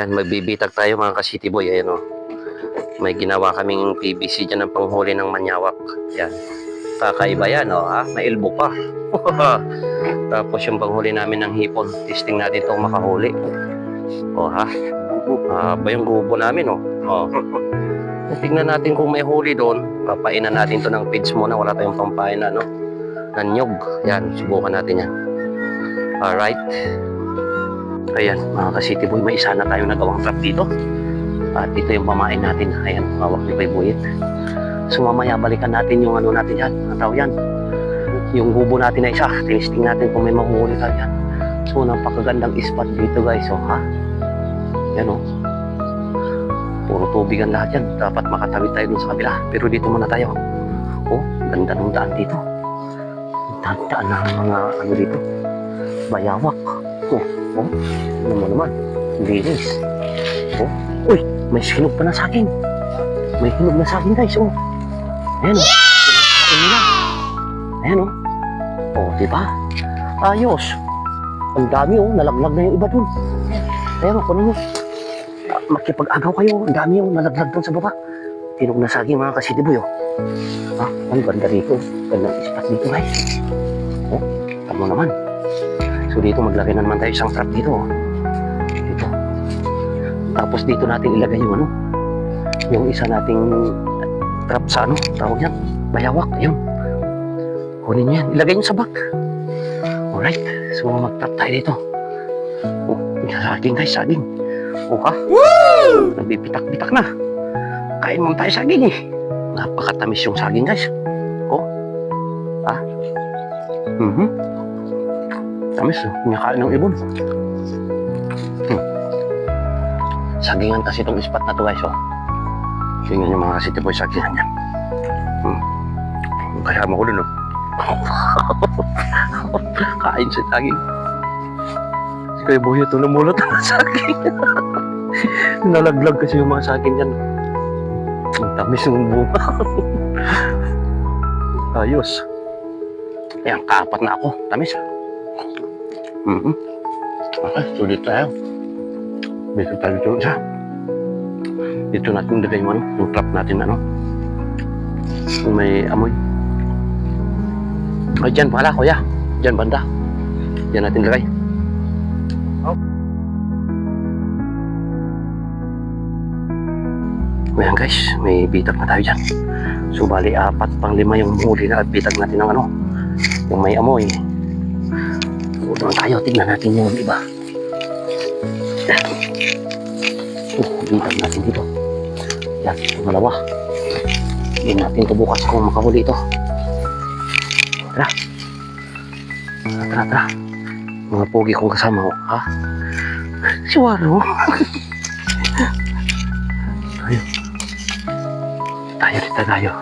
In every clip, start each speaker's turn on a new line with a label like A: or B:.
A: Ayan, magbibitag tayo mga ka-city boy. Ayan o. May ginawa kaming PVC dyan ng panghuli ng manyawak. Ayan. Kakaiba yan o ha. May elbow pa. Tapos yung panghuli namin ng hipon. Testing natin itong makahuli. O ha. Ba yung gubo namin o. Tingnan natin kung may huli doon. Papainan natin to ng feeds muna. Wala tayong pampain na no. Nanyog. Ayan, subukan natin yan. Alright. Ayan, mga ka-city boy, may isa na tayong nagawang trap dito. At ito yung pamain natin. Ayan, hawak ni Bayboyet. So mamaya balikan natin yung ano natin yan. Ang tawag yan. Yung gubo natin na isa. Tinisting natin kung may mahuhuli tayo yan. So napakagandang spot dito guys. So ha. Yan o. Puro tubig ang lahat yan. Dapat makatawid tayo dun sa kabila. Pero dito muna tayo. Oh, ganda ng daan dito. Daan ng mga ano dito. Bayawak. Oh, ano mo naman? Linis. Oh, uy, may sinog pa na saging. May hinog na saging guys. Oh, ayan o. Sinakain nila. Ayan o. Oh, diba? Ayos. Ang dami o. Nalaglag na yung iba dun. Ayan o, kunin nyo. Makipag-agaw kayo. Ang dami o. Nalaglag dun sa baba. Hinog na saging mga ka-city boy o. Ha? Ang ganda rito. Gandang ispat dito guys. Oh, tamo naman. So dito maglagay na naman tayo isang trap dito. Dito. Tapos dito natin ilagay yung ano. Yung isa nating trap sa ano. Tawag yan. Bayawak. Ayun. Kunin nyo yan. Ilagay nyo sa bag. Alright. So mag-trap tayo dito. Oh, saging guys. Saging. Oh ha. Woo! Nagbibitak-bitak na. Kain mo tayo saging eh. Napakatamis yung saging guys. Oh. Ha. Tamis, nakain ng ibon. Sagingan kasi itong spot na to guys, oh. Tingnan yung mga city boy sagingan yan. Kasama ko dun, oh. Kain sa saging. Si Kuya Boy ito namulot ng saging. Nalaglag kasi yung mga saging yan. Ang tamis ng bunga. Ayos. Ayan, kaapat na ako. Tamis. Okay, sulit tayo. Dito tayo dito isa. Dito natin lagay yung ano, yung trap natin ano. Yung may amoy. Ay, dyan pala kuya. Dyan banda. Dyan natin lagay. Oh. Ayan guys, may bitag na tayo dyan. So bali, 4 pang 5 yung huli na at bitag natin ng ano. Yung may amoy. Doon tayo, tignan natin yung iba. Bitag natin dito. Yan, malawa. Hindi natin ito bukas kung makahuli ito. Tara. Tara. Mga pogi kong kasama ko, ha? Si Waro. Tayo.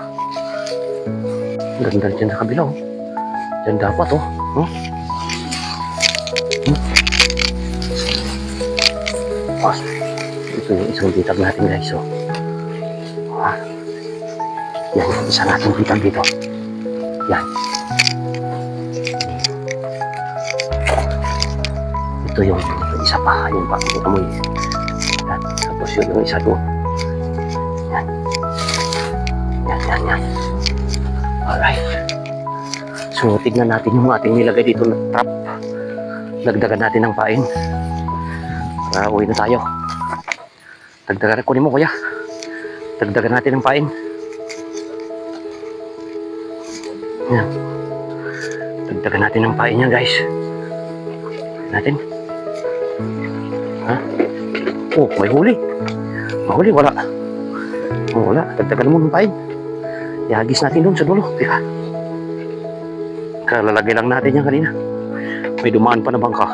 A: Ganda dyan sa kabila, oh. Dyan dapat, oh. Ito yung isang bitag natin guys, oh. Yan yung isa natin bitag dito. Yan. Ito yung isa pa, yung pakikita mo yun. Yan. Tapos yun yung isa doon. Yan. Alright. So tignan natin yung ating nilagay dito na trap. Dagdagan natin ng pain. Para uwi na tayo. Dagdagan, kunin mo kuya. Dagdagan natin ng pain. Yan. Dagdagan natin ng pain yan guys. Natin. Ha? Oh, may huli. Mahuli, wala. Oh, wala. Dagdagan mo ng pain. Ihagis natin doon sa dulo. Teka. Kalalagay lang natin yan kanina. May dumaan pa na bangka.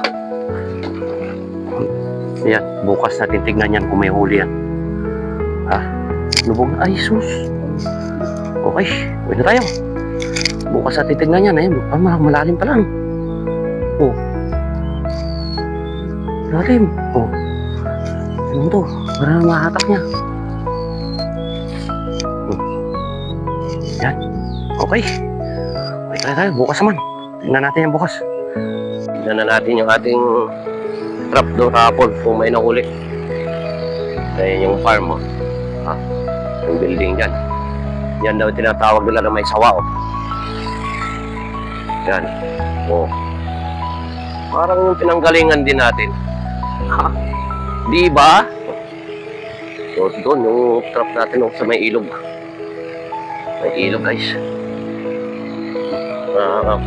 A: Yan, bukas natin tignan yan kung may huli yan. Ha? Lubog na. Ay, sus. Okay, uwi na tayo. Bukas natin tignan yan. Ayun, malalim pa lang. Oh. Malalim. Oh. Ano to? Parang mahatak niya. Yan. Okay. Uwi tayo. Bukas naman. Tignan natin yan bukas. Tignan na natin yung ating trap doon kahapon kung may nahuli. Ayan yung farm, oh. Ha? Yung building dyan. Yan daw tinatawag nila na may sawa, oh. Yan. Oh. Parang yung pinanggalingan din natin. Ha? Di ba? So, doon yung trap natin, oh, sa may ilog. May ilog, guys.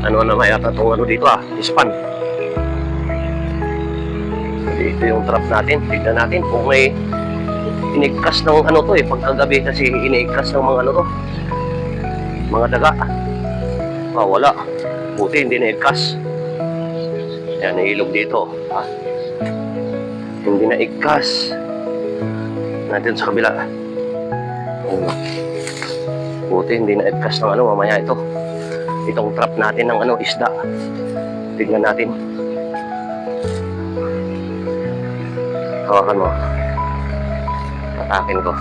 A: Ano na mayata itong ano dito, ispan. Dito yung trap natin. Tignan natin kung may inigkas ng ano to, pagkagabi kasi inigkas ng mga ano to, mga daga. Wala. Buti hindi naigkas. Yan, nailog dito. Hindi naigkas. Natin sa kabila. Buti hindi naigkas ng ano, mamaya ito. Itong trap natin ng ano, isda. Tignan natin. Hawakan mo. Atakin ko.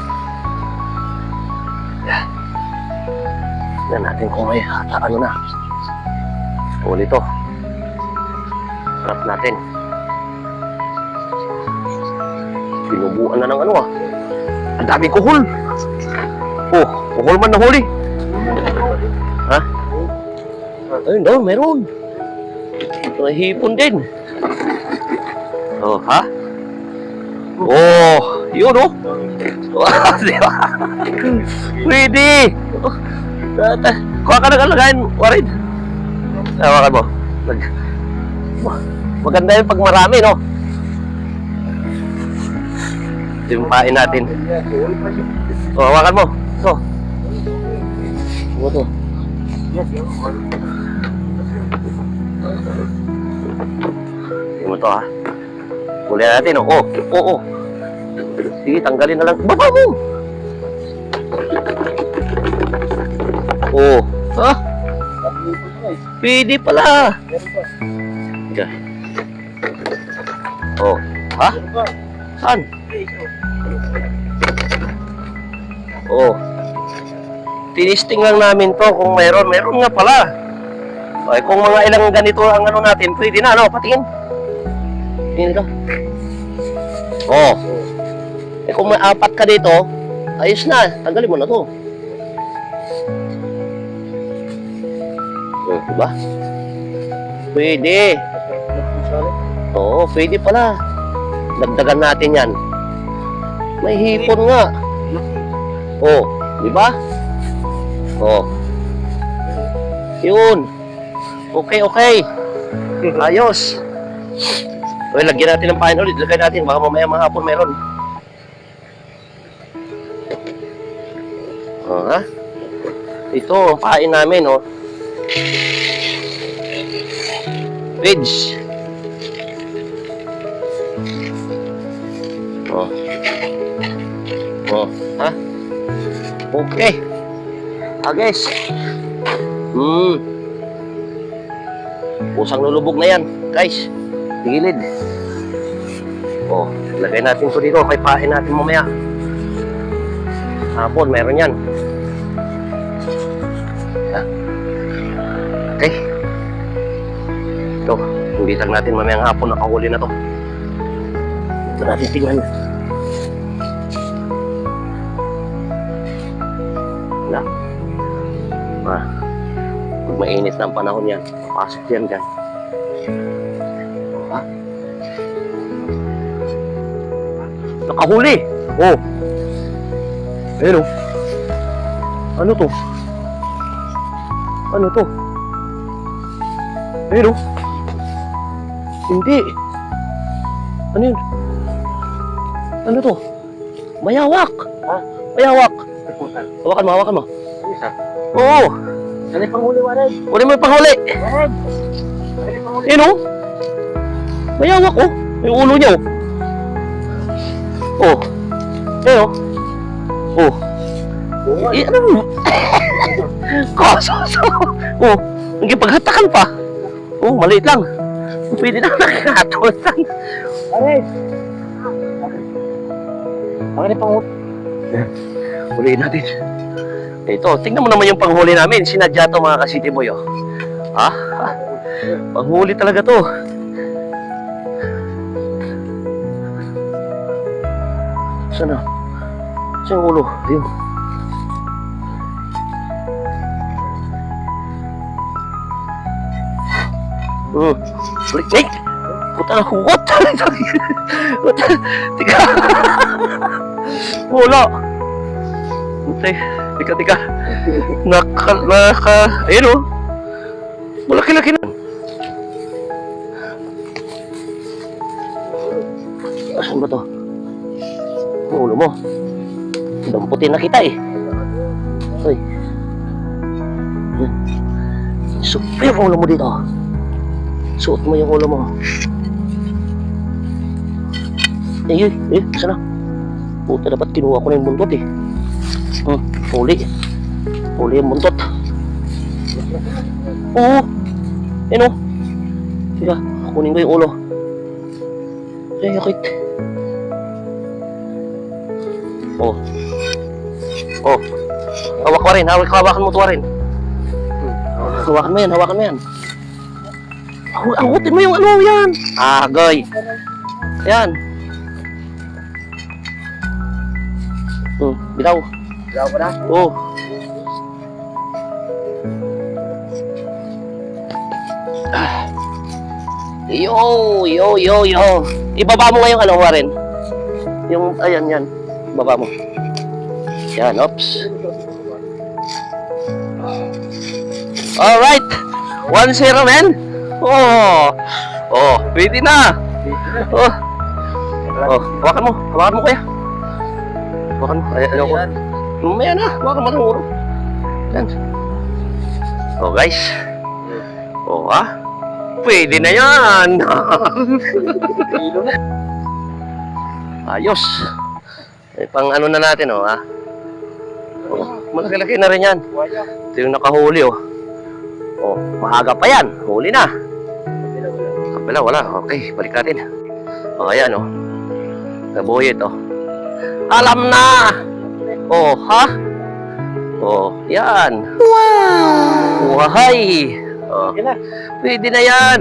A: Yan. Tignan natin kung may ano na. Huli to. Trap natin. Binubuan na ng ano, Ang dami kuhol. Oh, kuhol man na huli. Ha? Ayun daw, meron. May hipon din. Oh, ha? Oh, yun, oh. Diba? Pwede. Kuha ka na kalagayan, Warid. Hawakan mo. Maganda yun pag marami, no? Timpain natin. O, hawakan mo. Ito. Ito. Tingnan mo to, ha? Huli natin, oh. Oo. Sige, tanggalin na lang. Baba mo! Oh. Ha? Pwede pala. Diyan. Oh. Ha? Saan? Oh. Tinisting lang namin to kung mayroon. Mayroon nga pala. Ay, kung mga ilang ganito ang ano natin, pwede na, ano? Patingin. Tingin ito. Oh. Eh, kung may 4 ka dito, ayos na. Tanggalin mo na to. Diba? Pwede. Oo, pwede pala. Dagdagan natin yan. May hipon nga. Oo, diba? Oo. Yun. Okay. Ayos. Okay, lagyan natin ng pain ulit. Lagyan natin. Baka mamaya mahapon meron. Ha? Ito, pain namin, oh. Page. Ha? Okay. Guys. Pusang lulubog na yan, guys. Gilid. Lagay natin to dito. Pain natin mamaya. Hapon, meron yan. Okay. Ito, imbitan natin mamayang hapon, nakahuli na to. Ito natin tingnan. Wala. Pag mainit na ang panahon yan, papasok yan dyan. Ha? Nakahuli! Oh! Ayun, oh. Ano to? Ano to? Ayun, oh. Hindi. Ano yun? Ano to? Mayawak! Ha? Mayawak! Hawakan mo. Isa? Oo! Ano yung panghuli, Warid? Ano mo yung panghuli? Warid! Ano yung panghuli? Ayun, oh. Mayawak, oh. Yung ulo niya, oh. Oh. Ayun, oh. Oh. Ano mo? Kaso. Oh. Nagkipaghatakan pa. Oh, maliit lang. Pwede na nakakatulan. Warid! Bakit yung panghuli? Huliin natin. Ito, tingnan mo naman yung panghuli namin. Sinadya to, mga ka-City Boy, oh. Ha? Panghuli talaga to. Sana? Saan yung ulo? Ayun. Balik, Nick! Puta na hugot! Puta, tika! Wala! Tika. Ayun o. Malaki-laki na. Asan ba to? Ang ulo mo. Damputin na kita eh. Uy. Suot yung ulo mo dito. Suot mo yung ulo mo. Sana? Puta, dapat kinuha ko na yung buntot eh. Huli yung buntot. Oo. Ayun o. Teka, kunin ko yung ulo. Ay, yakit. Oh. Hawak mo rin, hawakan mo ito rin. Hawakan mo yan. Hawakan mo yung ano yan. Agay. Yan. Bitaw.
B: Bitaw ko na?
A: Oo. Yo. Ibaba mo nga yung ano, Warren. Yung, ayan. Ibaba mo. Yan, oops. Alright. 1-0, man. Pwede na. Hawakan mo kuya. Hawakan mo. Ano ko? Mamaya na. Hawakan mo ng ulo. Yan. Guys. Pwede na yan. Ayos. Pang ano na natin, malaki-laki na rin yan. Ito yung nakahuli, maaga pa yan. Huli na. Kabila, wala. Okay, balik natin. Ayan, Nabuyit, Alam na! Yan. Wow! Wahay! Pwede na yan.